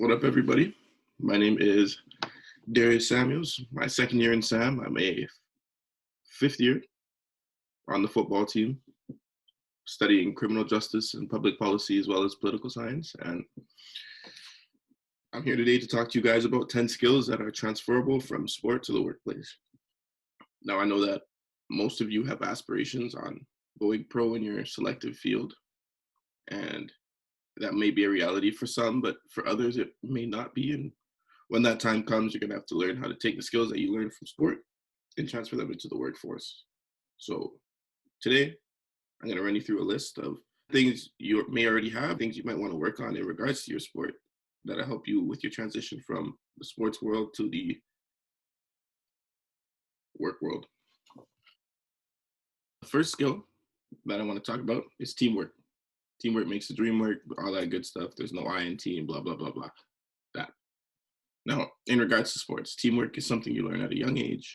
What up, everybody? My name is Darius Samuels. My second year in SAM. I'm a fifth year on the football team, studying criminal justice and public policy as well as political science. And I'm here today to talk to you guys about 10 skills that are transferable from sport to the workplace. Now, I know that most of you have aspirations on going pro in your selective field, and that may be a reality for some, but for others, it may not be. And when that time comes, you're going to have to learn how to take the skills that you learned from sport and transfer them into the workforce. So today, I'm going to run you through a list of things you may already have, things you might want to work on in regards to your sport that'll help you with your transition from the sports world to the work world. The first skill that I want to talk about is teamwork. Teamwork makes the dream work, all that good stuff. There's no I in team, blah, blah, blah, blah. That. Now, in regards to sports, teamwork is something you learn at a young age,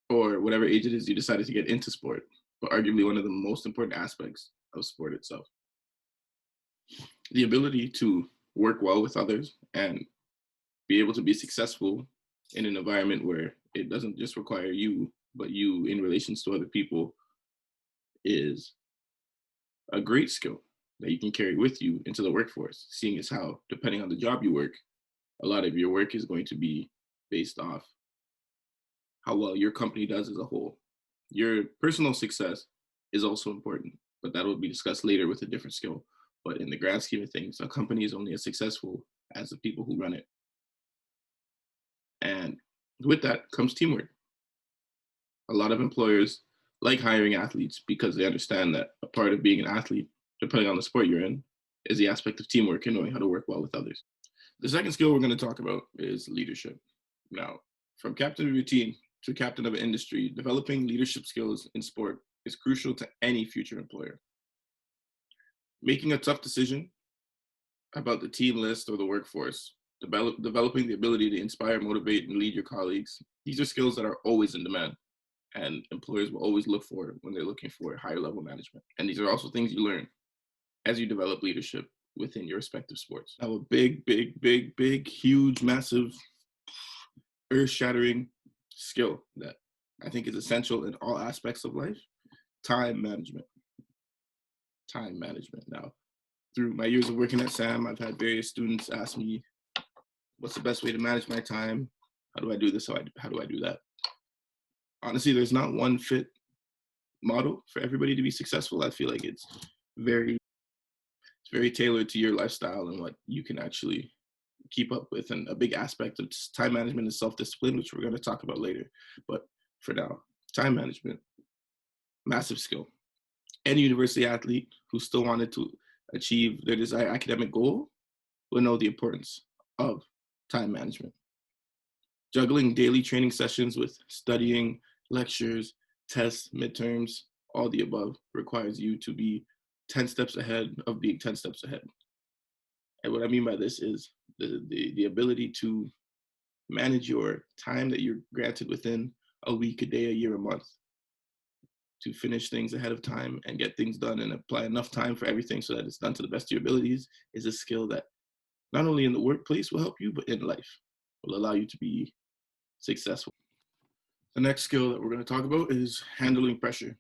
or whatever age it is you decided to get into sport, but arguably one of the most important aspects of sport itself. The ability to work well with others and be able to be successful in an environment where it doesn't just require you, but you in relations to other people is a great skill that you can carry with you into the workforce, seeing as how, depending on the job you work, a lot of your work is going to be based off how well your company does as a whole. Your personal success is also important, but that will be discussed later with a different skill. But in the grand scheme of things, a company is only as successful as the people who run it. And with that comes teamwork. A lot of employers like hiring athletes because they understand that a part of being an athlete, depending on the sport you're in, is the aspect of teamwork and knowing how to work well with others. The second skill we're going to talk about is leadership. Now, from captain of your team to captain of an industry, developing leadership skills in sport is crucial to any future employer. Making a tough decision about the team list or the workforce, developing the ability to inspire, motivate, and lead your colleagues, these are skills that are always in demand, and employers will always look for when they're looking for higher level management. And these are also things you learn as you develop leadership within your respective sports. Now, a big, huge, massive, earth-shattering skill that I think is essential in all aspects of life: time management. Time management. Now, through my years of working at SAM, I've had various students ask me, what's the best way to manage my time? How do I do this? How do I do that? Honestly, there's not one fit model for everybody to be successful. I feel like it's very tailored to your lifestyle and what you can actually keep up with. And a big aspect of time management is self-discipline, which we're going to talk about later. But for now, time management, massive skill. Any university athlete who still wanted to achieve their desired academic goal will know the importance of time management. Juggling daily training sessions with studying, lectures, tests, midterms, all the above requires you to be 10 steps ahead of being 10 steps ahead. And what I mean by this is the ability to manage your time that you're granted within a week, a day, a year, a month, to finish things ahead of time and get things done and apply enough time for everything so that it's done to the best of your abilities is a skill that not only in the workplace will help you, but in life will allow you to be successful. The next skill that we're going to talk about is handling pressure.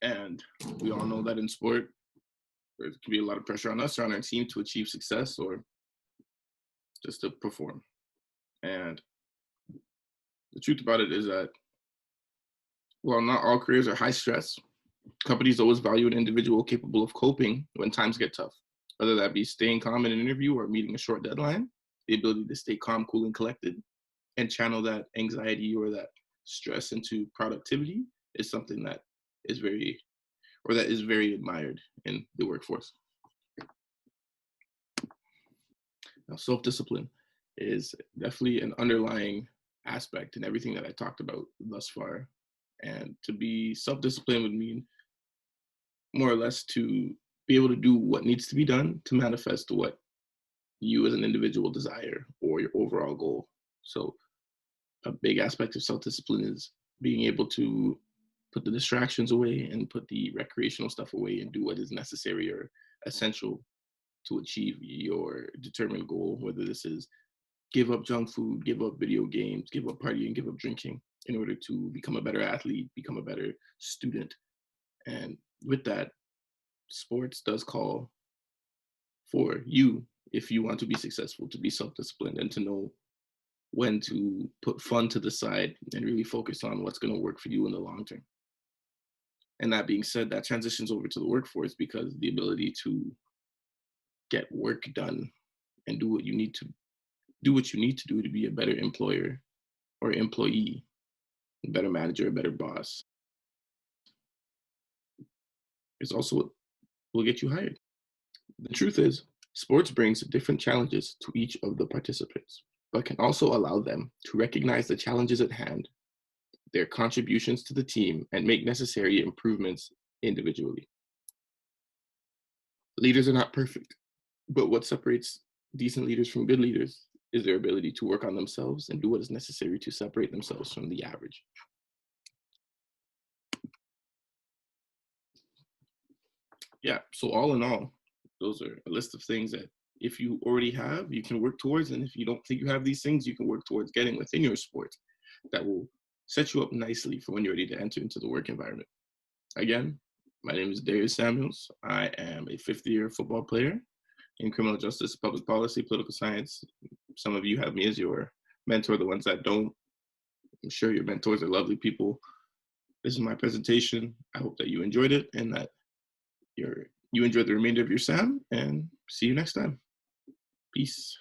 And we all know that in sport, there can be a lot of pressure on us or on our team to achieve success or just to perform. And the truth about it is that while not all careers are high stress, companies always value an individual capable of coping when times get tough, whether that be staying calm in an interview or meeting a short deadline. The ability to stay calm, cool, and collected and channel that anxiety or that stress into productivity is something that is very admired in the workforce. Now, self-discipline is definitely an underlying aspect in everything that I talked about thus far. And to be self-disciplined would mean more or less to be able to do what needs to be done to manifest what you as an individual desire or your overall goal. So a big aspect of self-discipline is being able to put the distractions away and put the recreational stuff away and do what is necessary or essential to achieve your determined goal, whether this is give up junk food, give up video games, give up partying, give up drinking in order to become a better athlete, become a better student. And with that, sports does call for you, if you want to be successful, to be self-disciplined and to know when to put fun to the side and really focus on what's going to work for you in the long term. And that being said, that transitions over to the workforce, because the ability to get work done and do what you need to do to be a better employer or employee, a better manager, a better boss, is also what will get you hired. The truth is, sports brings different challenges to each of the participants, but can also allow them to recognize the challenges at hand, their contributions to the team, and make necessary improvements individually. Leaders are not perfect, but what separates decent leaders from good leaders is their ability to work on themselves and do what is necessary to separate themselves from the average. Yeah, so all in all, those are a list of things that if you already have, you can work towards. And if you don't think you have these things, you can work towards getting within your sport that will set you up nicely for when you're ready to enter into the work environment. Again, my name is Darius Samuels. I am a fifth-year football player in criminal justice, public policy, political science. Some of you have me as your mentor. The ones that don't, I'm sure your mentors are lovely people. This is my presentation. I hope that you enjoyed it and that you enjoyed the remainder of your SAM, and see you next time. Peace.